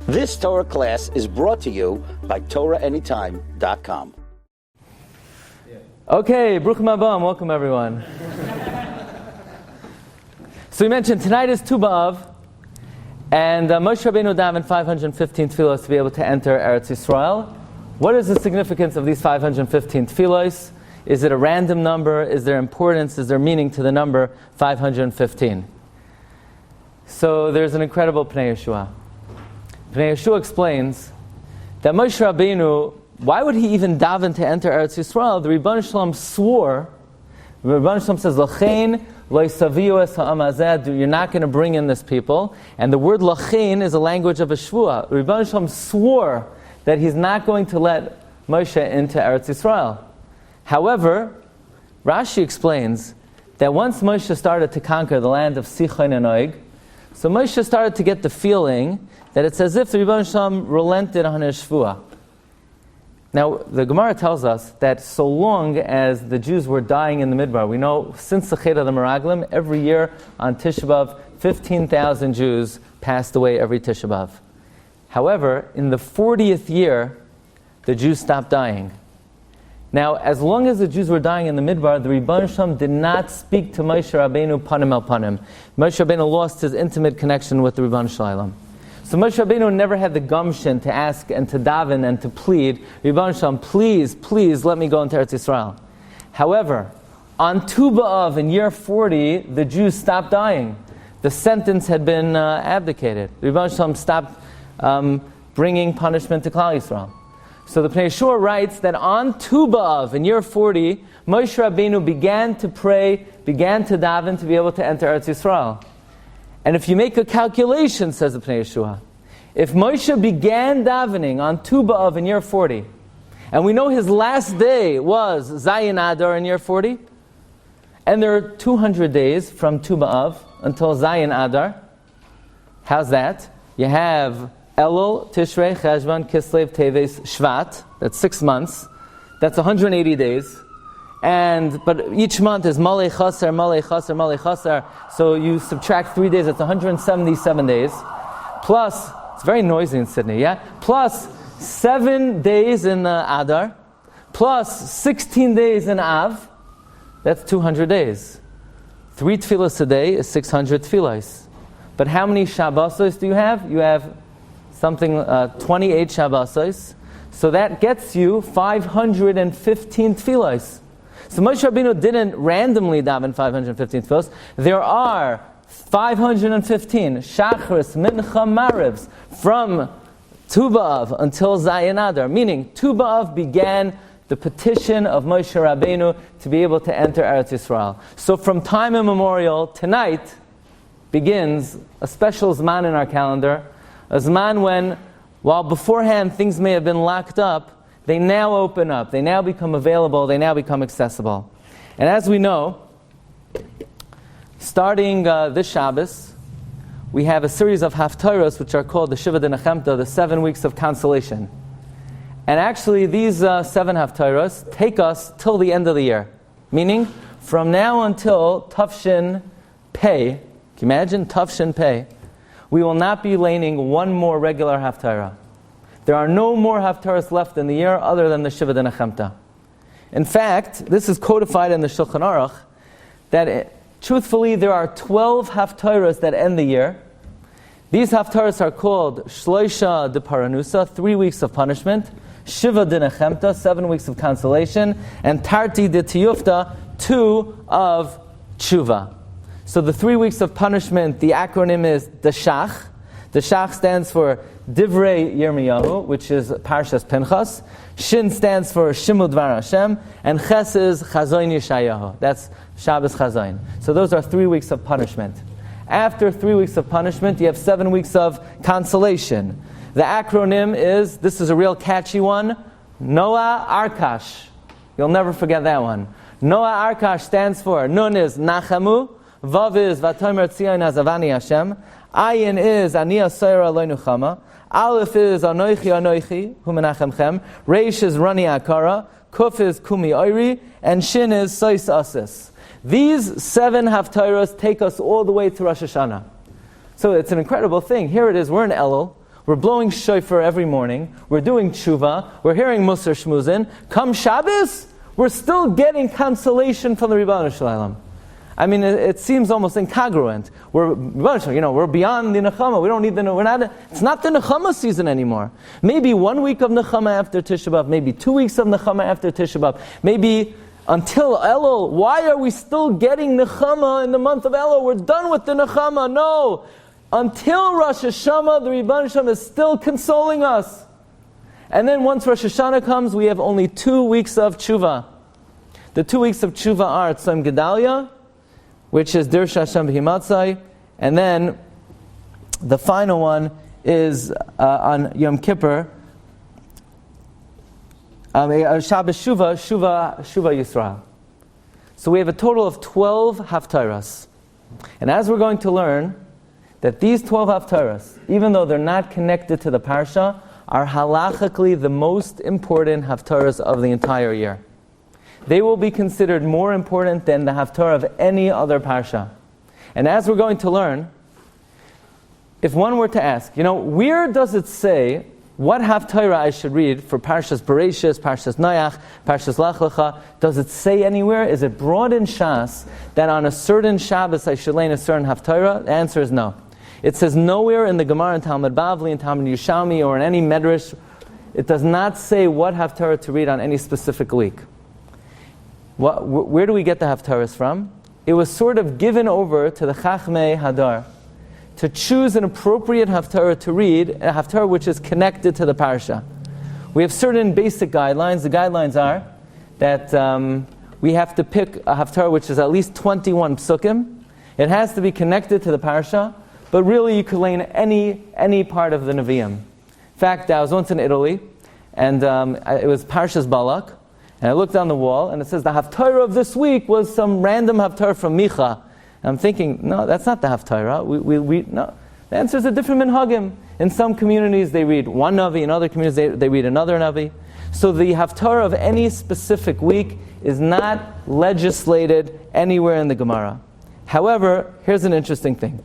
This Torah class is brought to you by TorahAnytime.com. Okay, Bruchim Abam, welcome everyone. So we mentioned tonight is Tu B'Av, and Moshe Rabbeinu davened 515 tefillos to be able to enter Eretz Yisrael. What is the significance of these 515 tefillos? Is it a random number? Is there importance? Is there meaning to the number 515? So there's an incredible Pnei Yeshua. Pnei Yeshua explains that Moshe Rabbeinu, why would he even daven to enter Eretz Yisrael? The Rebbeinu Shalom swore, the Rebbeinu Shalom says, L'chein lo yisaviu es ha'am hazeh, you're not going to bring in this people. And the word L'chein is a language of a shvuah. The Rebbeinu Shalom swore that he's not going to let Moshe into Eretz Yisrael. However, Rashi explains that once Moshe started to conquer the land of Sichon and Og, so Moshe started to get the feeling that it's as if the Rebbeinu Shalom relented on his shvuah. Now, the Gemara tells us that so long as the Jews were dying in the Midbar, we know since the Chet of the Meraglim, every year on Tisha B'Av, 15,000 Jews passed away every Tisha B'Av. However, in the 40th year, the Jews stopped dying. Now, as long as the Jews were dying in the Midbar, the Rebbeinu Shalom did not speak to Moshe Rabbeinu panim el panim. Moshe Rabbeinu lost his intimate connection with the Rebbeinu Shalom. So Moshe Rabbeinu never had the gumption to ask and to daven and to plead, Rebbeinu Shalom, please, please let me go into Eretz Yisrael. However, on Tu B'Av in year 40, the Jews stopped dying. The sentence had been abdicated. Rebbeinu Shalom stopped bringing punishment to Klal Yisrael. So the Pnei Yeshua writes that on Tu B'Av in year 40, Moshe Rabbeinu began to pray, began to daven to be able to enter Eretz Yisrael. And if you make a calculation, says the Pnei Yeshua, if Moshe began davening on Tu B'Av in year 40, and we know his last day was Zayin Adar in year 40, and there are 200 days from Tu B'Av until Zayin Adar, how's that? You have Elul, Tishrei, Cheshvan, Kislev, Teves, Shvat. That's 6 months. That's 180 days. But each month is Malei Chaser, Malei Chaser, Malei Chaser. So you subtract 3 days, that's 177 days. Plus, it's very noisy in Sydney, yeah? Plus 7 days in Adar. Plus 16 days in Av. That's 200 days. 3 tefillos a day is 600 tefillos. But how many Shabbosos do you have? You have something 28 Shabbosos. So that gets you 515 tefillos. So Moshe Rabbeinu didn't randomly daven 515 tefillos. There are 515 Shachris, Mincha, Marivs from Tu B'Av until Zayin Adar. Meaning, Tu B'Av began the petition of Moshe Rabbeinu to be able to enter Eretz Yisrael. So from time immemorial, tonight begins a special Zman in our calendar, a Zman when, while beforehand things may have been locked up, they now open up, they now become available, they now become accessible. And as we know, starting this Shabbos, we have a series of Haftoros which are called the Shiva D'Nechemta, the 7 weeks of consolation. And actually these 7 Haftoros take us till the end of the year. Meaning, from now until Tafshin Pei, can you imagine Tafshin Pei? We will not be laning one more regular Haftarah. There are no more Haftarahs left in the year other than the Shiva D'Nechemta. In fact, this is codified in the Shulchan Aruch, that truthfully there are 12 Haftarahs that end the year. These Haftarahs are called Shloisha de Paranusa, 3 weeks of punishment, Shiva D'Nechemta, 7 weeks of consolation, and Tarti de Tiyufta, 2 of Tshuva. So the 3 weeks of punishment, the acronym is Dashach. Dashach stands for Divrei Yirmiyahu, which is Parshas Pinchas. Shin stands for Shimud Dvar Hashem, and Ches is Chazoin Yeshayahu. That's Shabbos Chazoin. So those are 3 weeks of punishment. After 3 weeks of punishment, you have 7 weeks of consolation. The acronym is, this is a real catchy one, Noah Arkash. You'll never forget that one. Noah Arkash stands for, Nun is Nachamu, Vav is Vatomer Tzion Azavani Hashem, Ayin is Ani Asayra Lo Nuchama, Aleph is Anoichi Anoichi, Hu Menachemchem, Reish is Rani Akara, Kuf is Kumi Oiri, and Shin is Sois Asis. These 7 Haftoros take us all the way to Rosh Hashanah. So it's an incredible thing. Here it is, we're in Elul, we're blowing shofar every morning, we're doing tshuva, we're hearing Musar Shmuzin. Come Shabbos, we're still getting consolation from the Ribono Shel Olam. I mean, it seems almost incongruent. We're beyond the Nechama. We don't need it's not the Nechama season anymore. Maybe 1 week of Nechama after Tisha B'Av, maybe 2 weeks of Nechama after Tisha B'Av, maybe until Elul. Why are we still getting Nechama in the month of Elul? We're done with the Nechama. No. Until Rosh Hashanah, the Ribono Shel Olam is still consoling us. And then once Rosh Hashanah comes, we have only 2 weeks of tshuva. The 2 weeks of tshuva are Tzom Gedalia, which is Dir Hashem B'Himatzai, and then the final one is on Yom Kippur, Shabbos Shuva Yisrael. So we have a total of 12 Haftoros. And as we're going to learn, that these 12 Haftoros, even though they're not connected to the Parsha, are halachically the most important Haftoros of the entire year. They will be considered more important than the Haftarah of any other Parsha. And as we're going to learn, if one were to ask, where does it say what Haftarah I should read for Parshas Bereshis, Parshas Noach, Parshas Lech Lecha? Does it say anywhere? Is it broad in Shas that on a certain Shabbos I should learn a certain Haftarah? The answer is no. It says nowhere in the Gemara, in Talmud Bavli, in Talmud Yerushalmi, or in any Medrash, it does not say what Haftarah to read on any specific week. Where do we get the Haftaras from? It was sort of given over to the Chachmei Hadar to choose an appropriate Haftarah to read, a Haftarah which is connected to the Parsha. We have certain basic guidelines. The guidelines are that we have to pick a Haftarah which is at least 21 psukim. It has to be connected to the Parsha, but really you could lay in any part of the Nevi'im. In fact, I was once in Italy, and it was Parshas Balak, and I looked on the wall, and it says the Haftarah of this week was some random Haftarah from Micha. And I'm thinking, no, that's not the Haftarah. No. The answer is a different minhagim. In some communities they read one Navi, in other communities they read another Navi. So the Haftarah of any specific week is not legislated anywhere in the Gemara. However, here's an interesting thing.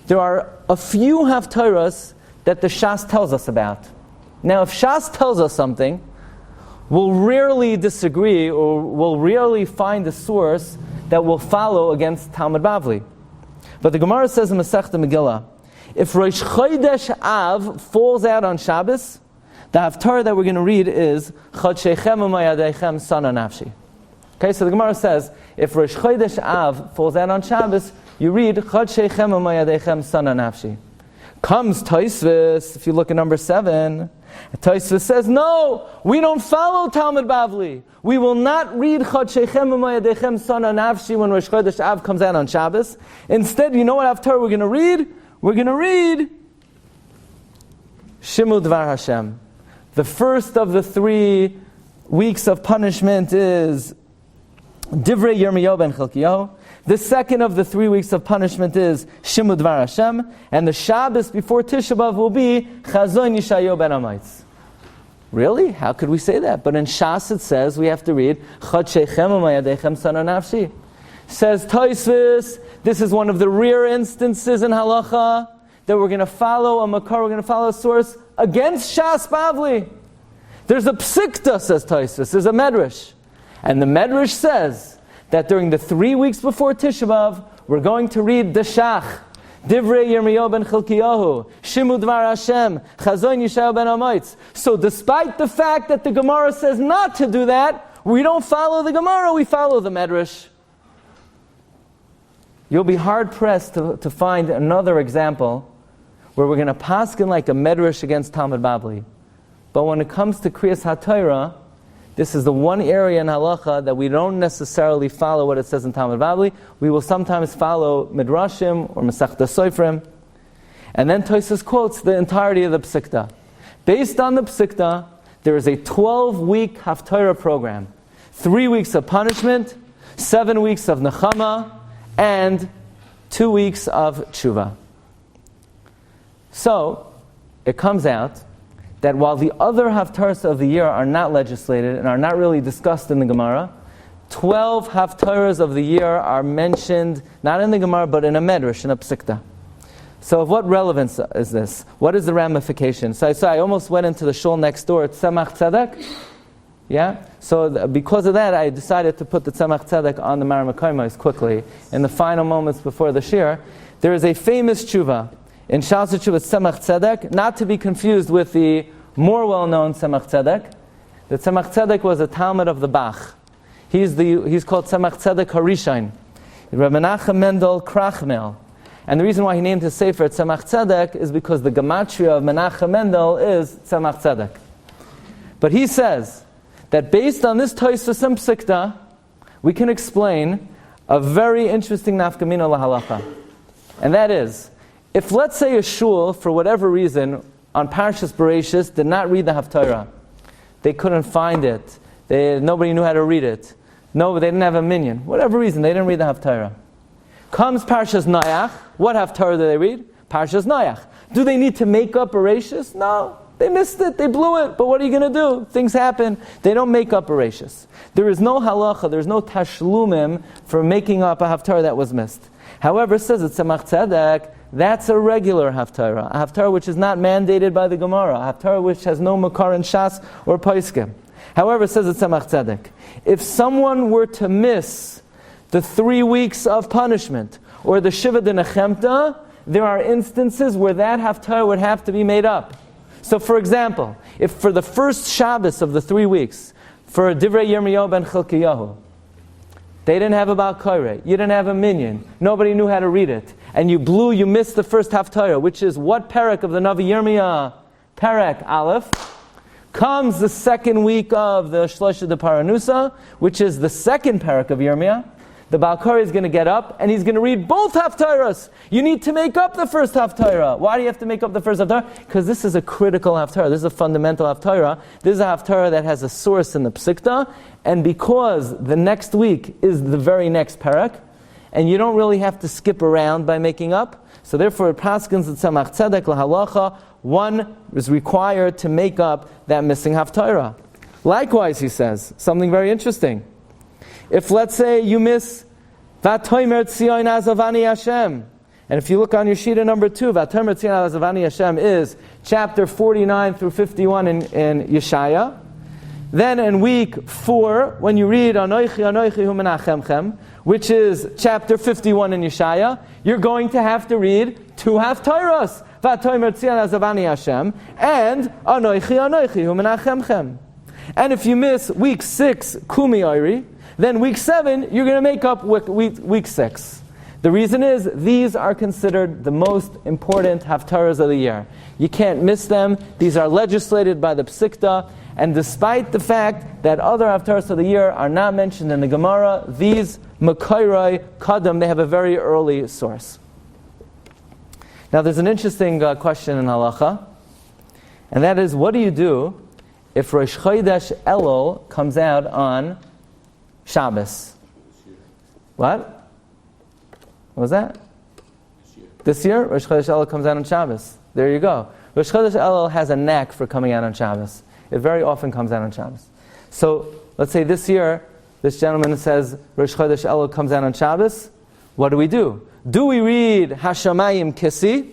There are a few Haftarahs that the Shas tells us about. Now, if Shas tells us something, we'll rarely disagree, or we'll rarely find a source that will follow against Talmud Bavli. But the Gemara says in Masechta Megillah, if Rosh Chodesh Av falls out on Shabbos, the Haftarah that we're going to read is Chad Sheichem U'Mayadeichem Sana Nafshi. Okay, so the Gemara says, if Rosh Chodesh Av falls out on Shabbos, you read Chad Sheichem U'Mayadeichem Sana Nafshi. Comes Tosfos, if you look at number 7, Tosfos says, no, we don't follow Talmud Bavli. We will not read Chad Sheichem U'Mayadechem Sana Nafshi when Rosh Chodesh Av comes out on Shabbos. Instead, you know what Haftarah we're going to read? We're going to read Shimu Dvar Hashem. The first of the 3 weeks of punishment is Divrei Yirmiyahu ben Chelkiyahu. The second of the 3 weeks of punishment is Shimu Dvar Hashem, and the Shabbos before Tisha B'Av will be Chazon Yishayahu ben Amitz. Really? How could we say that? But in Shas it says we have to read Chad Sheichem U'Mayadechem Sana Nafshi. Says Tosfos, this is one of the rare instances in Halacha that we're going to follow a makar, we're going to follow a source against Shas Bavli. There's a psikta, says Tosfos, there's a medrash, and the medrash says that during the 3 weeks before Tisha B'Av, we're going to read the Shach, Divrei Yirmiyahu ben Chelkiyahu, Shimu Dvar Hashem, Chazon Yishayahu ben Amitz. So despite the fact that the Gemara says not to do that, we don't follow the Gemara, we follow the Medrash. You'll be hard-pressed to find another example where we're going to paskin like a Medrash against Talmud Bavli. But when it comes to Kriyas HaTorah, this is the one area in Halacha that we don't necessarily follow what it says in Talmud Bavli. We will sometimes follow Midrashim or Masechta Soifrim. And then Tosfos quotes the entirety of the Psikta. Based on the Psikta, there is a 12-week Haftarah program. 3 weeks of punishment, 7 weeks of Nechama, and 2 weeks of Tshuva. So, it comes out that while the other Haftaras of the year are not legislated and are not really discussed in the Gemara, 12 Haftaras of the year are mentioned, not in the Gemara, but in a Medrash, in a Psikta. So of what relevance is this? What is the ramification? So I almost went into the shul next door at Tzemach Tzedek. Yeah? So because of that, I decided to put the Tzemach Tzedek on the Maramakoimos quickly. In the final moments before the Shiur, there is a famous tshuva in Shas Tshuva Tzemach Tzedek, not to be confused with the more well-known Tzemach Tzedek. The Tzemach Tzedek was a Talmud of the Bach. He's called Tzemach Tzedek Harishain. Rabbi Menachem Mendel Krachmel. And the reason why he named his sefer Tzemach Tzedek is because the gematria of Menachem Mendel is Tzemach Tzedek. But he says that based on this Tosfos and Psikta, we can explain a very interesting nafkamina lahalacha. And that is, if let's say a shul, for whatever reason, on Parshas Bereshis, did not read the Haftorah, they couldn't find it, nobody knew how to read it, no, they didn't have a minyan, whatever reason, they didn't read the Haftorah. Comes Parshas Noach, what Haftarah do they read? Parshas Noach. Do they need to make up Bereshis? No, they missed it, they blew it, but what are you going to do? Things happen, they don't make up Bereshis. There is no halacha, there's no tashlumim for making up a Haftarah that was missed. However, it says it's Tzemach Tzedek, that's a regular Haftarah, a Haftarah which is not mandated by the Gemara, a Haftarah which has no makar in Shas or Paiskim. However, it says it's Tzemach Tzedek. If someone were to miss the 3 weeks of punishment, or the Shiva de Nechemta, there are instances where that Haftarah would have to be made up. So for example, if for the first Shabbos of the 3 weeks, for Divrei Yirmiyahu ben Chilkiyahu, they didn't have a Baal Koreh, you didn't have a minyan, nobody knew how to read it, and you missed the first Haftarah, which is what Perek of the Navi Yirmiyah? Perek Aleph. Comes the second week of the Shlosha de Paranusa, which is the second Perek of Yirmiyah. The Baal Koreh is going to get up and he's going to read both Haftarahs. You need to make up the first Haftarah. Why do you have to make up the first Haftarah? Because this is a critical Haftarah. This is a fundamental Haftarah. This is a Haftarah that has a source in the Psikta, and because the next week is the very next Perek, and you don't really have to skip around by making up, so therefore, Paskins and Tzemach Tzedek lahalacha, one is required to make up that missing Haftarah. Likewise, he says, something very interesting. If let's say you miss Vatomer Tzion Azavani Hashem, and if you look on your sheet of number 2, Vatomer Tzion Azavani Hashem is chapter 49 through 51 in Yeshaya. Then in week 4, when you read Anoichi Anoichi Hu Menachemchem, which is chapter 51 in Yeshaya, you're going to have to read 2 Haftarahs, Vatomer Tzion Azavani Hashem, and Anoichi Anoichi Hu Menachemchem. And if you miss week 6, Kumi Oiri, then week 7, you're going to make up week 6. The reason is, these are considered the most important Haftarahs of the year. You can't miss them. These are legislated by the Psikta. And despite the fact that other Haftarahs of the year are not mentioned in the Gemara, these Makairai Kadam, they have a very early source. Now there's an interesting question in Halacha. And that is, what do you do if Rosh Chodesh Elul comes out on Shabbos? What was that? This year, Rosh Chodesh Elul comes out on Shabbos. There you go. Rosh Chodesh Elul has a knack for coming out on Shabbos. It very often comes out on Shabbos. So, let's say this year, this gentleman says Rosh Chodesh Elul comes out on Shabbos. What do? Do we read Hashamayim Kissi,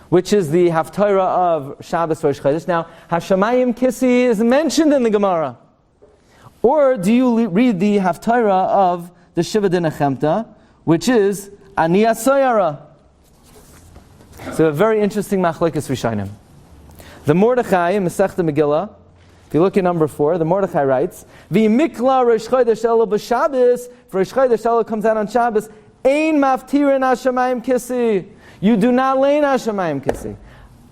which is the Haftarah of Shabbos Rosh Chodesh? Now, Hashamayim Kissi is mentioned in the Gemara. Or do you read the Haftarah of the Shiva de Nechemta, which is Ani Asoyara? So a very interesting machlekes Rishonim. The Mordechai in Masechta Megillah, if you look at number 4, the Mordechai writes, V'mikla Rosh Chodesh Elul b'Shabbos, for Rosh Chodesh Elul comes out on Shabbos, Ein maftirin Hashamayim Kissi. You do not lane Hashamayim Kissi.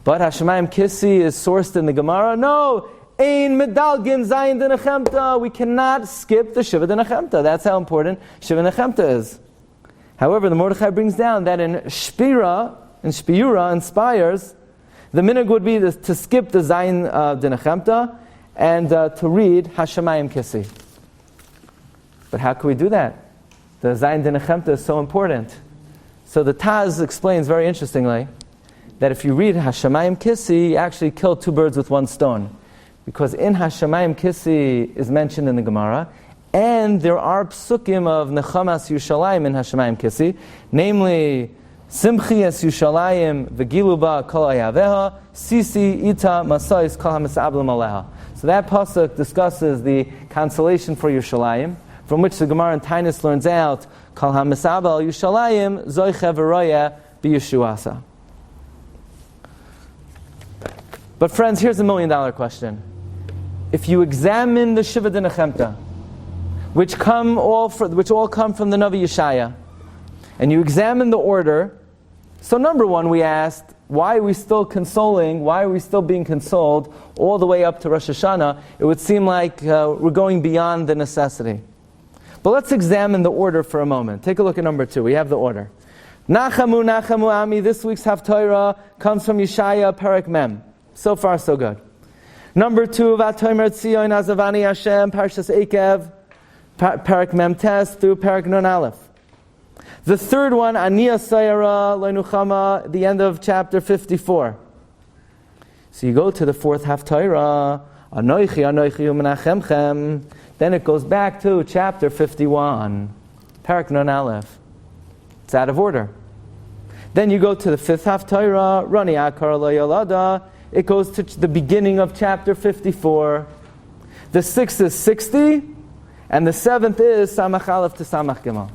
But Hashamayim Kissi is sourced in the Gemara. No, Ein medalgin zayin de Nechemta. We cannot skip the Shiva de Nechemta. That's how important Shiva Nechemta is. However, the Mordechai brings down that in Shpira, inspires, the minhag would be to skip the zayin de Nechemta and to read Hashamayim Kissi. But how can we do that? The zayin de Nechemta is so important. So the Taz explains very interestingly that if you read Hashamayim Kissi, you actually kill 2 birds with 1 stone. Because in Hashamayim Kissi is mentioned in the Gemara, and there are psukim of Nechamas Yerushalayim in Hashamayim Kissi, namely Simchi es Yushalayim v'giluba kol ayaveha, sisi ita masais kol hamisablim aleha. So that pasuk discusses the consolation for Yushalayim, from which the Gemara in Tainus learns out kol hamisabel Yushalayim zoiche v'roya b'yeshuasa. But friends, here's $1 million question. If you examine the Shiva Dinachemta, which all come from the Navi Yeshaya, and you examine the order, so number one, we asked, why are we still consoling? Why are we still being consoled all the way up to Rosh Hashanah? It would seem like we're going beyond the necessity. But let's examine the order for a moment. Take a look at number 2. We have the order. Nachamu, Nachamu, Ami. This week's Haftorah comes from Yeshaya, Perek Mem. So far, so good. Number 2, Vatomer Tzion Azavani Hashem, Parshas Ekev, Perek Mem Tes through Perek Nun Aleph. The third one, Aniya Sayara Leinuchama, the end of chapter 54. So you go to the fourth Haftorah, Anoichi Anoichi Umenachemchem. Then it goes back to chapter 51, Perek Nun Aleph. It's out of order. Then you go to the fifth Haftorah, Rani Akar Lo Yolada. It goes to the beginning of chapter 54. The sixth is 60, and the seventh is Samach Aleph to Samach Gimel.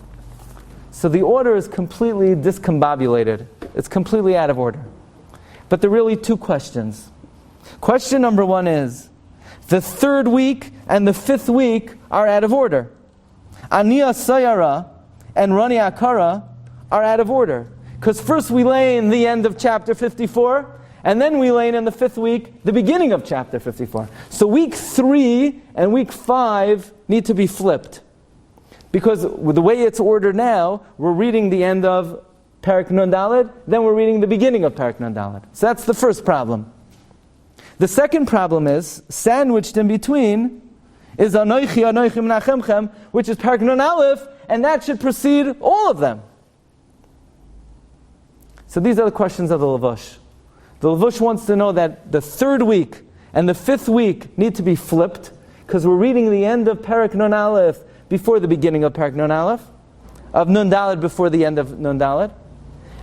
So the order is completely discombobulated. It's completely out of order. But there are really 2 questions. Question number 1 is, the third week and the fifth week are out of order. Aniya Sayara and Rani Akara are out of order. Because first we lay in the end of chapter 54, and then we lay in the fifth week, the beginning of chapter 54. So week 3 and week 5 need to be flipped. Because with the way it's ordered now, we're reading the end of Perek Nun Daled, then we're reading the beginning of Perek Nun Daled. So that's the first problem. The second problem is, sandwiched in between, is Anoichi Anoichi Menachemchem, which is Perek Nun Aleph, and that should precede all of them. So these are the questions of the Levush. The Levush wants to know that the third week and the fifth week need to be flipped, because we're reading the end of Perek Nun Aleph before the beginning of Perek Nun Aleph, of Nun Daled before the end of Nun Daled,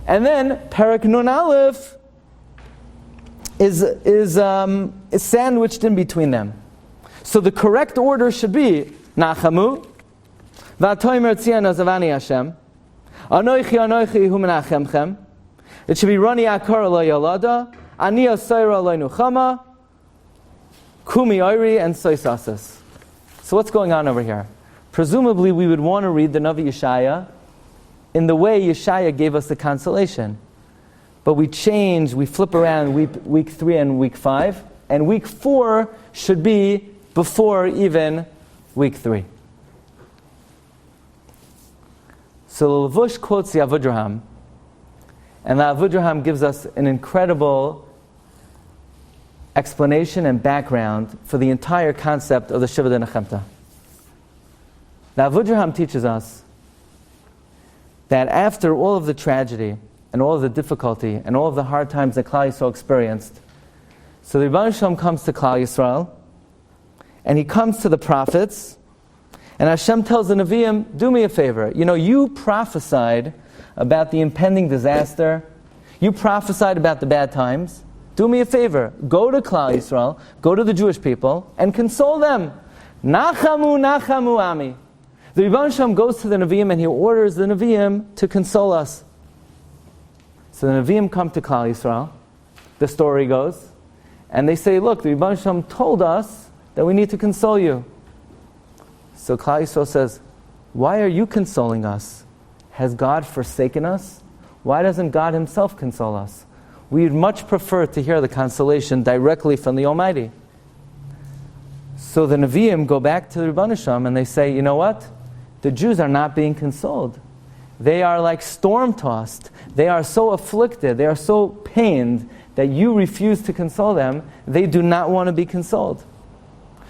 and then Perek Nun Aleph is sandwiched in between them. So the correct order should be Nachamu, V'atomer Tzion Azavani Hashem, Anoichi Anoichi Hu Menachemchem. It should be Rani Akar Lo Yolada, Aniya Sayra Lo Nuchama, Kumi Oiri, and Soisasas. So what's going on over here? Presumably we would want to read the Navi Yeshaya in the way Yeshaya gave us the consolation. But we flip around week 3 and week 5, and week 4 should be before even week 3. So the Levush quotes the Avudraham, and the Avudraham gives us an incredible explanation and background for the entire concept of the Shiva Dinachemta. The Avudraham teaches us that after all of the tragedy and all of the difficulty and all of the hard times that Klal Yisrael experienced, so the Rebbeinu Shalom comes to Klal Yisrael, and he comes to the prophets, and Hashem tells the Nevi'im, do me a favor. You prophesied about the impending disaster. You prophesied about the bad times. Do me a favor. Go to Klal Yisrael, go to the Jewish people, and console them. Nachamu, Nachamu, Ami. The Rebbeinu Shalom goes to the Nevi'im and he orders the Nevi'im to console us. So the Nevi'im come to Klal Yisrael, the story goes, and they say, look, the Rebbeinu Shalom told us that we need to console you. So Klal Yisrael says, why are you consoling us? Has God forsaken us? Why doesn't God Himself console us? We'd much prefer to hear the consolation directly from the Almighty. So the Nevi'im go back to the Rebbeinu Shalom and they say, you know what? The Jews are not being consoled. They are like storm-tossed. They are so afflicted, they are so pained that you refuse to console them. They do not want to be consoled.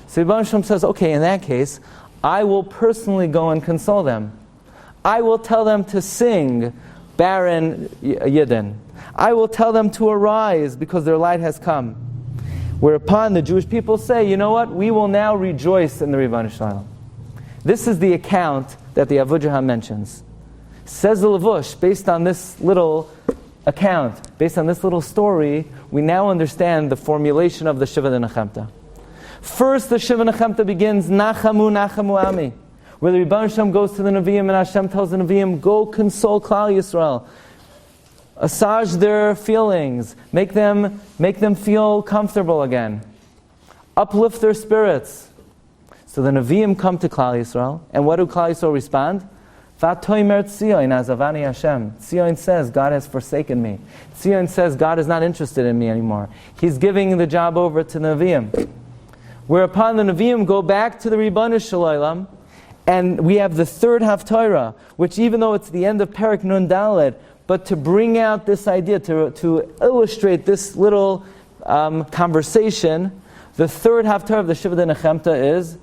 So the Rebbeinu Shalom says, okay, in that case, I will personally go and console them. I will tell them to sing, barren Yidden. I will tell them to arise because their light has come. Whereupon the Jewish people say, you know what? We will now rejoice in the Rebbeinu Shalom. This is the account that the Avudraham mentions. Says the Levush, based on this little account, based on this little story, we now understand the formulation of the Shiva Nechemta. First, the Shiva Nechemta begins, Nachamu, Nachamu Ami, where the Rebbeinu Shem goes to the Nevi'im and Hashem tells the Nevi'im, go console Klal Yisrael. Assuage their feelings, make them feel comfortable again. Uplift their spirits. So the Nevi'im come to Klal Yisrael, and what do Klal Yisrael respond? V'atoimer Tzion azavani Hashem. Tzion says, God has forsaken me. Tzion says, God is not interested in me anymore. He's giving the job over to the Nevi'im. Whereupon the Nevi'im go back to the Ribbanu Shalom, and we have the third Haftorah, which even though it's the end of Perek Nun Daled, but to bring out this idea, to illustrate this little conversation, the third Haftarah of the Shiva Nechemta is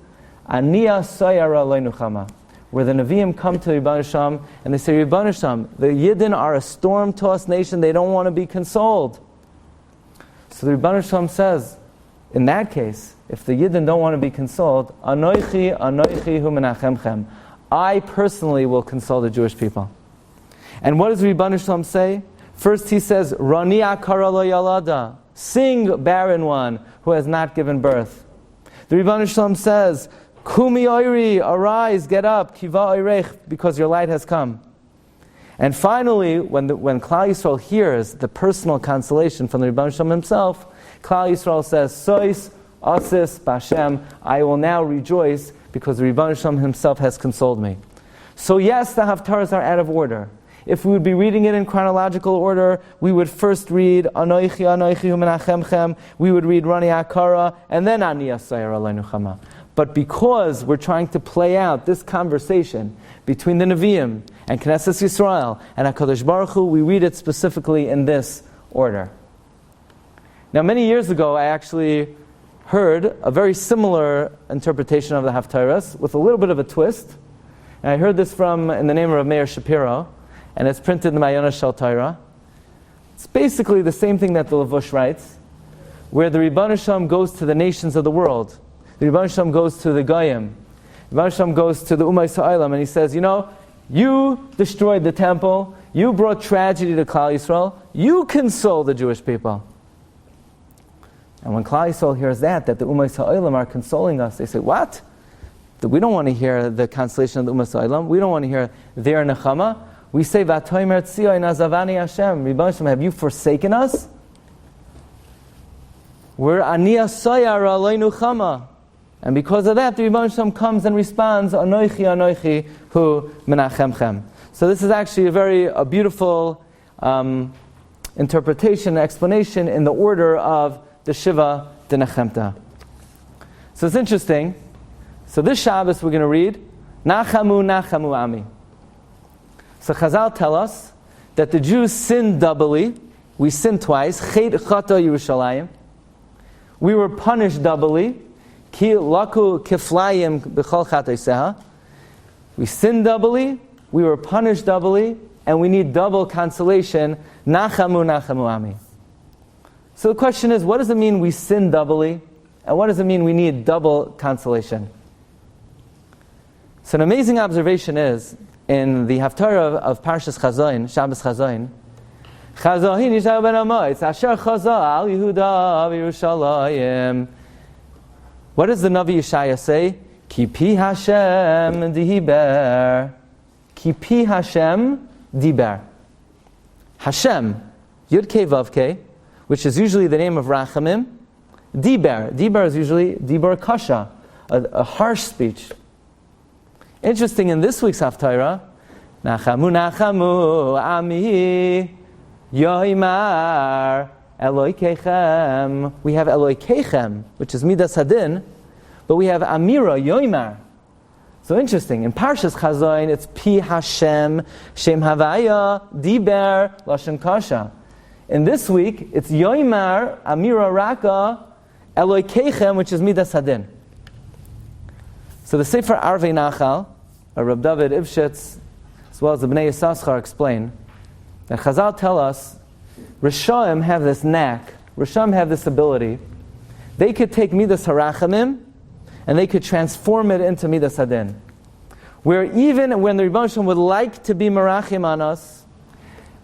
Aniya Sayara Leinuchama, where the Nevi'im come to Ribbanu Shalom and they say, Ribbanu Shalom, the Yidden are a storm-tossed nation, they don't want to be consoled. So the Ribbanu Shalom says, in that case, if the Yidden don't want to be consoled, Anoichi, Anoichi hu menachemchem, I personally will console the Jewish people. And what does Ribbanu Shalom say? First he says, Rani akara lo yalada, sing barren one who has not given birth. The Ribbanu Shalom says, Kumi oiri, arise, get up, kiva oirech, because your light has come. And finally, when Klal Yisrael hears the personal consolation from the Ribbanu Shalom himself, Klal Yisrael says, Sois asis b'Hashem, I will now rejoice because the Ribbanu Shalom himself has consoled me. So yes, the Haftarahs are out of order. If we would be reading it in chronological order, we would first read Anoichi, Anoichi hu menachemchem, we would read Rani Akara, and then Ani Asayar Leinuchama. But because we're trying to play out this conversation between the Nevi'im and Knesset Yisrael and HaKadosh Baruch Hu, we read it specifically in this order. Now, many years ago, I actually heard a very similar interpretation of the Haftarahs with a little bit of a twist. And I heard this in the name of Meir Shapiro, and it's printed in the Mayona Shel Torah. It's basically the same thing that the Levush writes, where the Ribbanu Shalom goes to the nations of the world. The Ribbanu Shalom goes to the Goyim. The Ribbanu Shalom goes to the Ummah Yisraelim, and he says, you destroyed the temple, you brought tragedy to Klal Yisrael, you console the Jewish people. And when Klal Yisrael hears that the Ummah Yisraelim are consoling us, they say, what? We don't want to hear the consolation of the Ummah Yisraelim, we don't want to hear their nechama. We say, V'atoimer Tzion azavani Hashem, Ribbanu Shalom, have you forsaken us? We're Aniya Sayara Leinuchama. And because of that, the Ribbanu Shalom comes and responds, Anoichi, Anoichi hu menachemchem. So this is actually a beautiful interpretation, explanation in the order of the Shiva Nechemta. So it's interesting. So this Shabbos we're going to read, Nachamu, Nachamu Ami. So Chazal tell us that the Jews sinned doubly. We sinned twice. Chet chata Yerushalayim. We were punished doubly. Ki laku kiflayim b'chol chateiseha. We sinned doubly. We were punished doubly, and we need double consolation. Nachamu, Nachamu Ami. So the question is, what does it mean we sin doubly? And what does it mean we need double consolation? So an amazing observation is, in the Haftarah of Parshas Chazayin, Shabbos Chazayin, Chazayin Yishav ben Amoitz, Asher Chazal Yehuda v'Yerushalayim. What does the Navi Yeshaya say? Ki pi Hashem diber. Ki pi Hashem diber. Hashem, Yud Kei Vav Kei, which is usually the name of Rachamim. Diber. Diber is usually Diber Kasha, a harsh speech. Interesting, in this week's Haftarah, Nachamu, Nachamu, Ami, Yoimar, Eloi Keichem. We have Eloi Keichem, which is Midas Hadin, but we have Amira, Yoimar. So interesting, in Parshas Chazayin, it's Pi Hashem, Shem Havaya, Diber, Lashon Kasha. In this week, it's Yoimar, Amira Raka, Eloi Keichem, which is Midas Hadin. So the Sefer Arvei Nachal, Reb David Ivshitz, as well as the Bnei Yissaschar explain that Chazal tell us Rishonim have this knack, Rishonim have this ability. They could take Midas Harachamim and they could transform it into Midas Hadin. where even when the Rebbeinu Shalom would like to be merachim on us,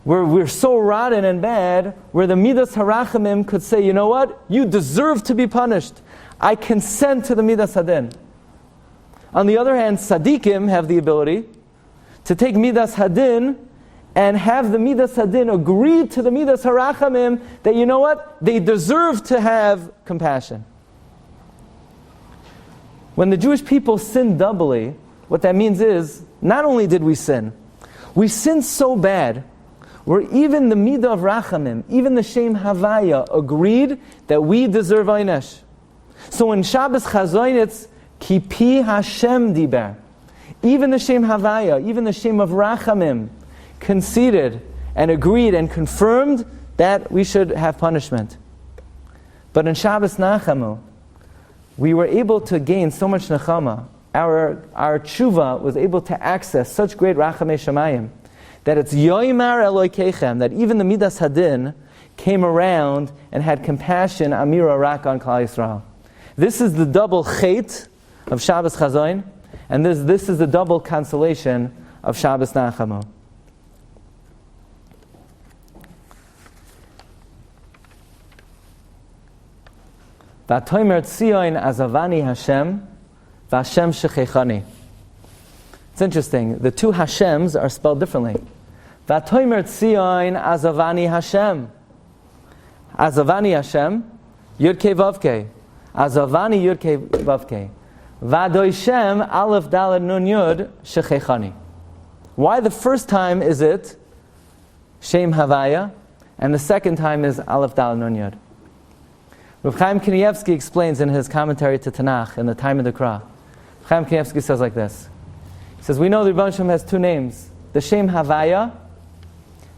where we're so rotten and bad, where the Midas Harachamim could say, you know what? You deserve to be punished. I consent to the Midas Hadin. On the other hand, Tzaddikim have the ability to take Midas Hadin and have the Midas Hadin agree to the Midas Harachamim that, you know what? They deserve to have compassion. When the Jewish people sin doubly, what that means is, not only did we sinned so bad, where even the Midah of Rachamim, even the Shem Havaya, agreed that we deserve Einesh. So in Shabbos Chazoin, it's Ki Pi Hashem Diber. Even the Shem Havaya, even the Shem of Rachamim, conceded and agreed and confirmed that we should have punishment. But in Shabbos Nachamu, we were able to gain so much Nechama. Our tshuva was able to access such great Rachamei Shamayim, that it's Yoimar Elokeichem, that even the Midas Hadin came around and had compassion, Amira Rak on Klal Yisrael. This is the double chait of Shabbos Chazoin, and this is the double consolation of Shabbos Nachamu. V'atoimer tzion azavani Hashem, v'Hashem shechechani. It's interesting. The two Hashems are spelled differently. V'atoimer tzion azavani Hashem. Azavani Hashem, Yud Kei Vav Kei. Azavani Yud Kei Vav Kei. V'adoi Shem Aleph Daled Nun Yud Shechechani. Why the first time is it Shem Havaya, and the second time is Aleph Daled Nun Yud? Rav Chaim Kanievsky explains in his commentary to Tanakh in the time of the Kra. Chaim Kanievsky says like this. He says, we know the Rebbeinu Shalom has two names. The Shem Havaya,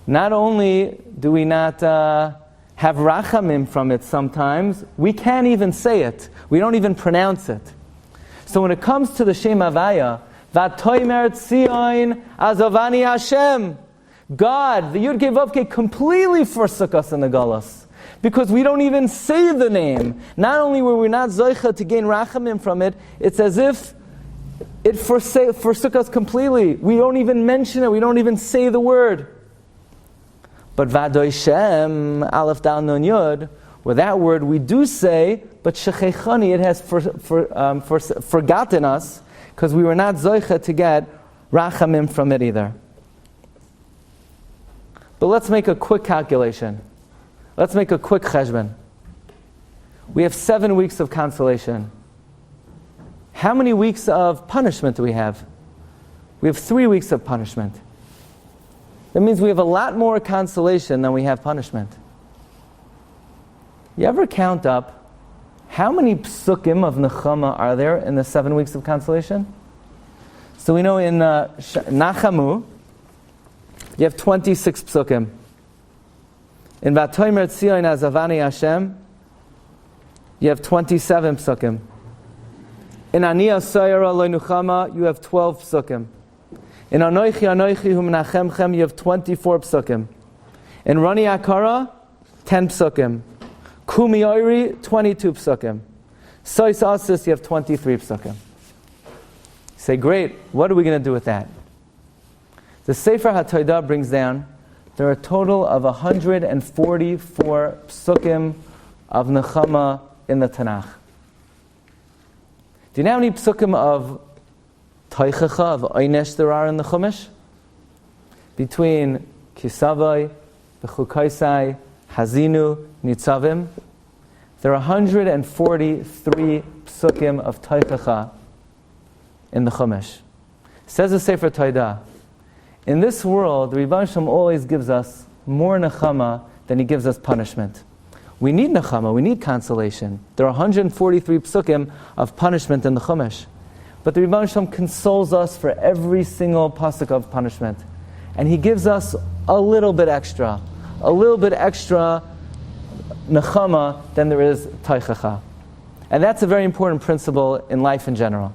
not only do we not have rachamim from it sometimes, we can't even say it. We don't even pronounce it. So when it comes to the Shem Havaya, V'atoimer tzion azavani Hashem, God, the Yud Kei Vav Kei, completely forsook us in the Galus. Because we don't even say the name. Not only were we not zoicha to gain rachamim from it, it's as if it forsook us completely. We don't even mention it. We don't even say the word. But Vadoi Shem, Aleph Dal Nun Yud, where that word we do say, but Shechechani, it has forgotten us, because we were not zoicha to get rachamim from it either. But let's make a quick calculation. Let's make a quick cheshbon. We have 7 weeks of consolation. How many weeks of punishment do we have? We have 3 weeks of punishment. That means we have a lot more consolation than we have punishment. You ever count up how many psukim of nechama are there in the 7 weeks of consolation? So we know in Nachamu, you have 26 psukim. In V'atoimer tzion azavani Hashem, you have 27 psukim. In Ani Asayara Lo Nuchama, you have 12 psukim. In Anoichi Anoichi Hu Menachemchem, you have 24 psukim. In Rani Akara, 10 psukim. Kumi Oiri, 22 psukim. Sois Asis, you have 23 psukim. You say, great, what are we going to do with that? The Sefer HaTorah brings down there are a total of 144 psukim of nechama in the Tanakh. Do you know how many psukim of teichacha, of einesh, there are in the Chumash? Between Kisavai, Bechukaisai, Hazinu, Nitzavim, there are 143 psukim of teichacha in the Chumash. Says the Sefer Torah, in this world, the Rebbeinu Shalom always gives us more nechama than He gives us punishment. We need nechama, we need consolation. There are 143 psukim of punishment in the Chumash. But the Rebbeinu Shalom consoles us for every single pasuk of punishment. And He gives us a little bit extra nechama than there is teichacha. And that's a very important principle in life in general.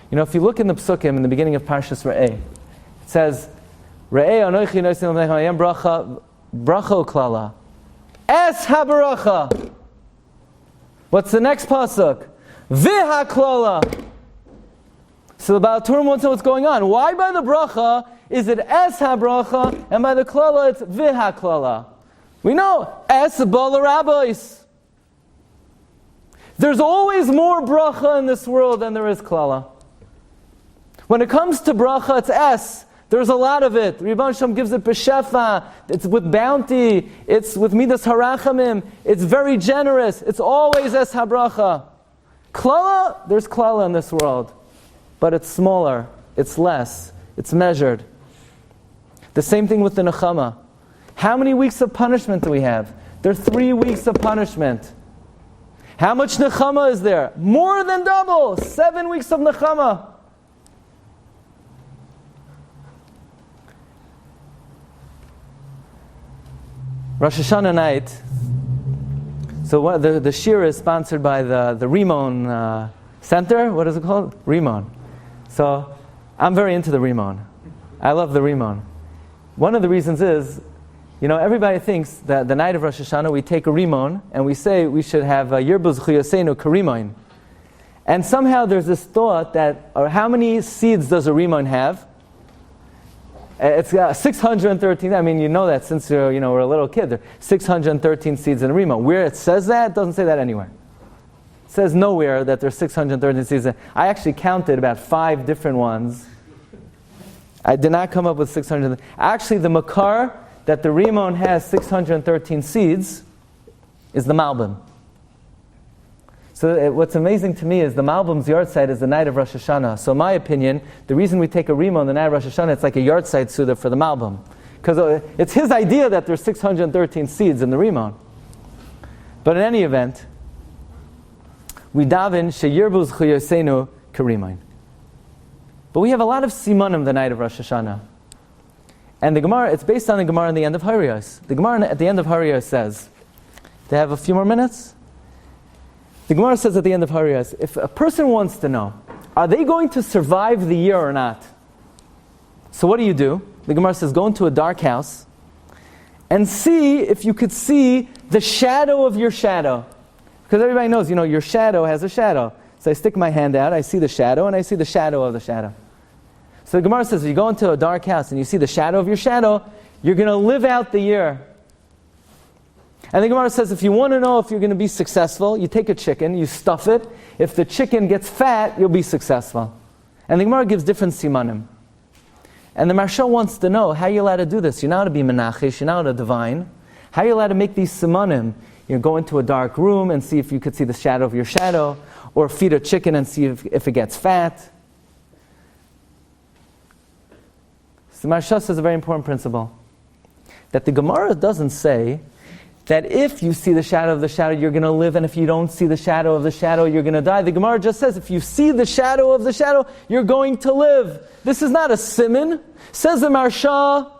You know, if you look in the psukim in the beginning of Parshas Re'eh, it says, Re'eh anoichi nosim l'mechem bracha uklala. Es habaracha. What's the next pasuk? V'haklala. So the Baal Turim wants to know what's going on. Why by the bracha is it es ha-bracha, and by the klala it's viha klala? We know, es bala rabbis. There's always more bracha in this world than there is klala. When it comes to bracha, it's es. There's a lot of it. Rebbe Shem gives it b'shefa. It's with bounty. It's with midas harachamim. It's very generous. It's always es ha-bracha. Klala, there's klala in this world. But it's smaller, it's less, it's measured. The same thing with the nechama. How many weeks of punishment do we have? There are 3 weeks of punishment. How much nechama is there? More than double! 7 weeks of nechama. Rosh Hashanah night. So the Shiur is sponsored by the Rimon Center. What is it called? Rimon. So, I'm very into the Rimon. I love the Rimon. One of the reasons is, everybody thinks that the night of Rosh Hashanah we take a Rimon and we say we should have Yerbuz Chuyasenu Karimon. And somehow there's this thought that, how many seeds does a Rimon have? It's got 613. I mean, you know that since we're a little kid. There are 613 seeds in a Rimon. Where it says that, it doesn't say that anywhere. It says nowhere that there's 613 seeds. I actually counted about 5 different ones. I did not come up with 600. Actually, the makar that the Rimon has 613 seeds is the Malbim. So what's amazing to me is the Malbim's yard site is the night of Rosh Hashanah. So in my opinion, the reason we take a Rimon the night of Rosh Hashanah, it's like a yard site Suda for the Malbim. Because it's his idea that there's 613 seeds in the Rimon. But in any event, we daven sheyirbuz chuyasenu karimain. But we have a lot of simanim the night of Rosh Hashanah. And the Gemara, it's based on the Gemara in the end of Harios. The Gemara at the end of Harios says, do I have a few more minutes? The Gemara says at the end of Harios, if a person wants to know, are they going to survive the year or not? So what do? The Gemara says, go into a dark house and see if you could see the shadow of your shadow. Because everybody knows, your shadow has a shadow. So I stick my hand out, I see the shadow, and I see the shadow of the shadow. So the Gemara says, if you go into a dark house and you see the shadow of your shadow, you're going to live out the year. And the Gemara says, if you want to know if you're going to be successful, you take a chicken, you stuff it. If the chicken gets fat, you'll be successful. And the Gemara gives different simanim. And the Marsha wants to know, how are you allowed to do this? You're not allowed to be menachish, you're not allowed to divine. How are you allowed to make these simanim? Go into a dark room and see if you could see the shadow of your shadow, or feed a chicken and see if it gets fat. So Marsha says a very important principle, that the Gemara doesn't say that if you see the shadow of the shadow, you're going to live, and if you don't see the shadow of the shadow, you're going to die. The Gemara just says, if you see the shadow of the shadow, you're going to live. This is not a siman. Says the Marsha,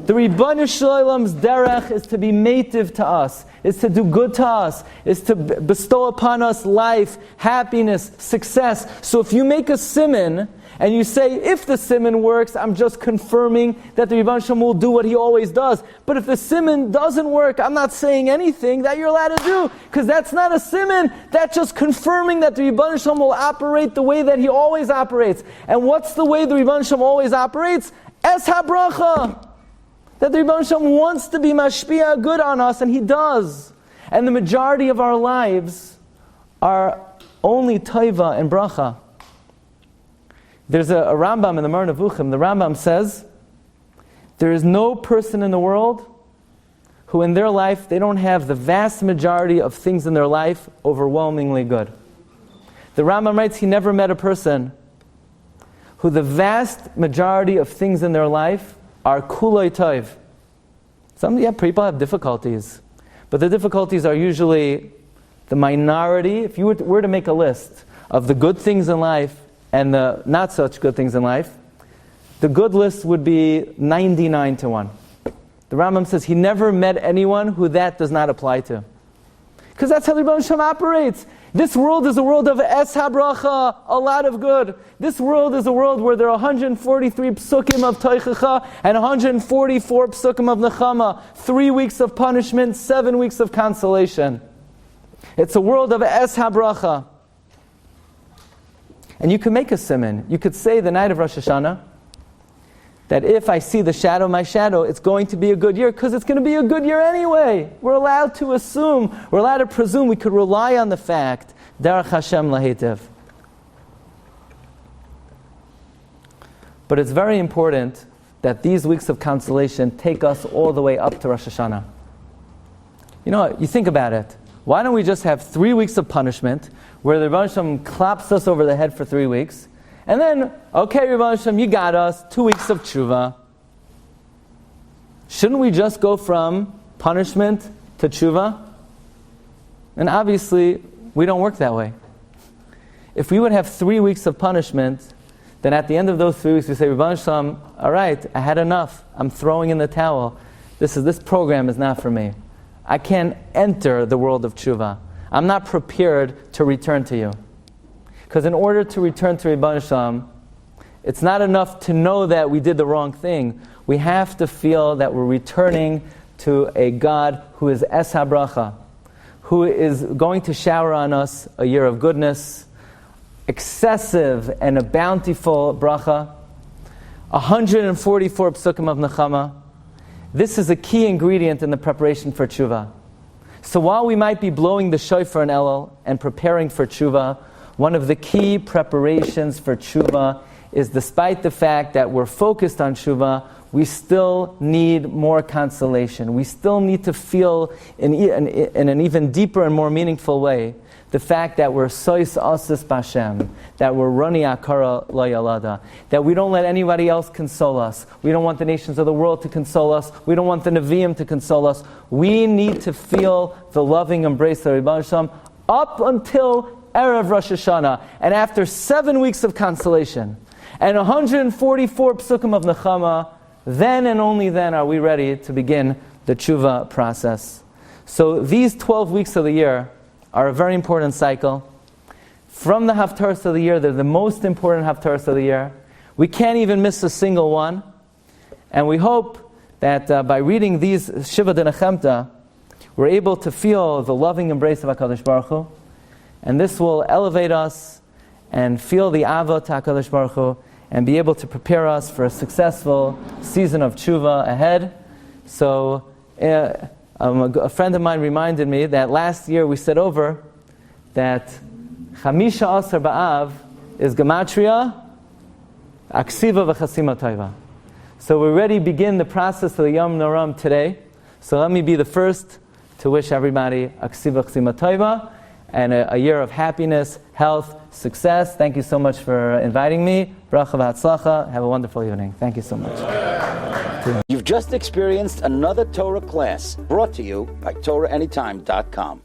the Ribbanu Shalom's derech is to be meitiv to us, is to do good to us, is to bestow upon us life, happiness, success. So if you make a siman, and you say, if the siman works, I'm just confirming that the Ribbanu Shalom will do what he always does. But if the siman doesn't work, I'm not saying anything that you're allowed to do, because that's not a siman. That's just confirming that the Ribbanu Shalom will operate the way that he always operates. And what's the way the Ribbanu Shalom always operates? Es ha-bracha. That the Ribbanu Shalom wants to be mashpia good on us, and he does. And the majority of our lives are only taiva and bracha. There's a Rambam in the Mar Nevuchim. The Rambam says, there is no person in the world who in their life, they don't have the vast majority of things in their life overwhelmingly good. The Rambam writes he never met a person who the vast majority of things in their life are kuloi tov. Some people have difficulties, but the difficulties are usually the minority. If you were to make a list of the good things in life and the not such good things in life, the good list would be 99 to 1. The Rambam says he never met anyone who that does not apply to. Because that's how the Ribbanu Shalom operates. This world is a world of es ha-bracha, a lot of good. This world is a world where there are 143 psukim of teichacha and 144 psukim of nechama. 3 weeks of punishment, 7 weeks of consolation. It's a world of es ha-bracha. And you can make a siman. You could say the night of Rosh Hashanah, that if I see the shadow, my shadow, it's going to be a good year, because it's going to be a good year anyway. We're allowed to assume, we're allowed to presume, we could rely on the fact, Derech Hashem lahetiv. But it's very important that these weeks of consolation take us all the way up to Rosh Hashanah. You know what, you think about it. Why don't we just have 3 weeks of punishment, where the Rebbe Hashem claps us over the head for 3 weeks, and then, okay, Rebbe Hashem, you got us, 2 weeks of tshuva. Shouldn't we just go from punishment to tshuva? And obviously, we don't work that way. If we would have 3 weeks of punishment, then at the end of those 3 weeks, we say, Rebbe Hashem, all right, I had enough. I'm throwing in the towel. This program is not for me. I can't enter the world of tshuva. I'm not prepared to return to you. Because in order to return to Rebbe Hashem, it's not enough to know that we did the wrong thing. We have to feel that we're returning to a God who is Es HaBracha, who is going to shower on us a year of goodness, excessive and a bountiful bracha, 144 psukim of nechama. This is a key ingredient in the preparation for tshuva. So while we might be blowing the shofar in Elul and preparing for tshuva, one of the key preparations for tshuva is, despite the fact that we're focused on tshuva, we still need more consolation. We still need to feel in an even deeper and more meaningful way the fact that we're sois asis b'Hashem, that we're rani akara lo yalada, that we don't let anybody else console us. We don't want the nations of the world to console us. We don't want the Nevi'im to console us. We need to feel the loving embrace of Rebbe Hashem up until Erev Rosh Hashanah, and after 7 weeks of consolation, and 144 psukim of nechama, then and only then are we ready to begin the tshuva process. So these 12 weeks of the year are a very important cycle. From the Haftoros of the year, they're the most important Haftoros of the year. We can't even miss a single one. And we hope that by reading these Shiva Denechemta, we're able to feel the loving embrace of HaKadosh Baruch Hu. And this will elevate us and feel the Avot HaKadosh Baruch Hu, and be able to prepare us for a successful season of tshuva ahead. So a friend of mine reminded me that last year we said over that Chamisha Asar Ba'av is Gematria Aksiva V'Chasima Toiva. So we already begin the process of the Yom Noram today. So let me be the first to wish everybody Aksiva V'Chasima Toiva, and a year of happiness, health, success. Thank you so much for inviting me. Bracha v'hatzlacha. Have a wonderful evening. Thank you so much. You've just experienced another Torah class brought to you by TorahAnytime.com.